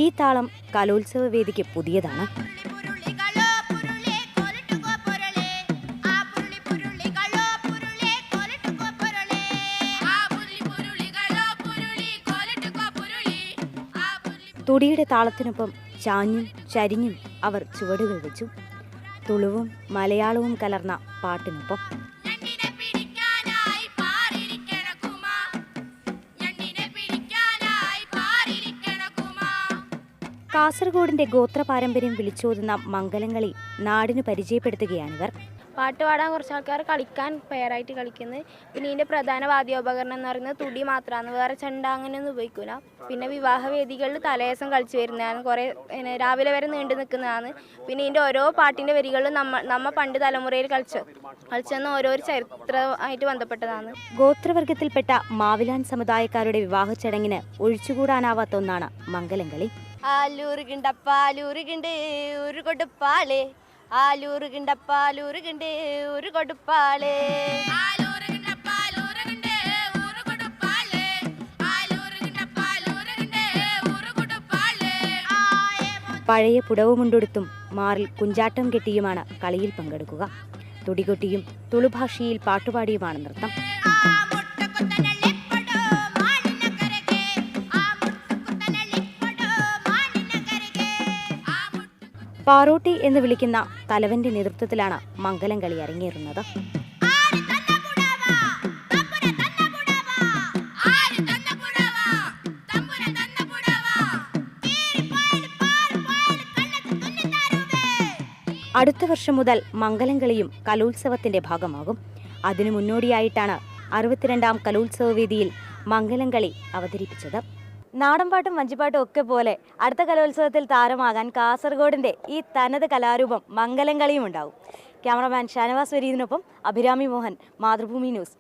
ഈ താളം കലോത്സവ വേദിക്ക് പുതിയതാണ്. തുടിയുടെ താളത്തിനൊപ്പം ചാഞ്ഞും ചരിഞ്ഞും അവർ ചുവടുകൾ വെച്ചു. തുളുവും മലയാളവും കലർന്ന പാട്ടിനൊപ്പം. കാസർഗോഡിന്റെ ഗോത്ര പാരമ്പര്യം വിളിച്ചോതുന്ന മംഗലംകളി നാടിനു പരിചയപ്പെടുത്തുകയാണിവർ. പാട്ട് പാടാൻ കുറച്ച് ആൾക്കാർ കളിക്കാൻ പെയറായിട്ട് കളിക്കുന്നത്. പിന്നെ ഇതിൻ്റെ പ്രധാന വാദ്യോപകരണം എന്ന് പറയുന്നത് തുടി മാത്രമാണ്, വേറെ ചെണ്ട അങ്ങനെയൊന്നും ഉപയോഗിക്കില്ല. പിന്നെ വിവാഹ വേദികളിൽ തലേദിവസം കളിച്ചു വരുന്നതാണ്, കുറേ രാവിലെ വരെ നീണ്ടു നിൽക്കുന്നതാണ്. പിന്നെ ഇതിൻ്റെ ഓരോ പാട്ടിൻ്റെ വരികളിലും നമ്മ പണ്ട് തലമുറയിൽ കളിച്ചെന്ന ഓരോരു ചരിത്രമായിട്ട് ബന്ധപ്പെട്ടതാണ്. ഗോത്രവർഗത്തിൽപ്പെട്ട മാവിലാൻ സമുദായക്കാരുടെ വിവാഹ ചടങ്ങിന് ഒഴിച്ചുകൂടാനാവാത്ത ഒന്നാണ് മംഗലംകളി. ആലൂറുകിണ്ടപ്പാലൂറുകിണ്ട് ഒരു കൊടുപ്പാളേ, ആലൂറുകിണ്ടപ്പാലൂറുകിണ്ട് ഒരു കൊടുപ്പാളേ. പഴയ പുടവുമുണ്ടെടുത്തും മാറിൽ കുഞ്ചാട്ടം കെട്ടിയുമാണ് കളിയിൽ പങ്കെടുക്കുക. തുടികൊട്ടിയും തുളുഭാഷയിൽ പാട്ടുപാടിയുമാണ് നൃത്തം. പാറോട്ടി എന്ന് വിളിക്കുന്ന തലവന്റെ നേതൃത്വത്തിലാണ് മംഗലംകളി അരങ്ങേറുന്നത്. അടുത്ത വർഷം മുതൽ മംഗലംകളിയും കലോത്സവത്തിന്റെ ഭാഗമാകും. അതിനു മുന്നോടിയായിട്ടാണ് 62ാം കലോത്സവ വേദിയിൽ മംഗലംകളി അവതരിപ്പിച്ചത്. നാടൻപാട്ടും വഞ്ചിപ്പാട്ടും ഒക്കെ പോലെ അടുത്ത കലോത്സവത്തിൽ താരമാകാൻ കാസർഗോഡിന്റെ ഈ തനത് കലാരൂപം മംഗലംകളിയും ഉണ്ടാവും. ക്യാമറമാൻ ഷാനവാസ് വരീദിനൊപ്പം അഭിരാമി മോഹൻ, മാതൃഭൂമി ന്യൂസ്.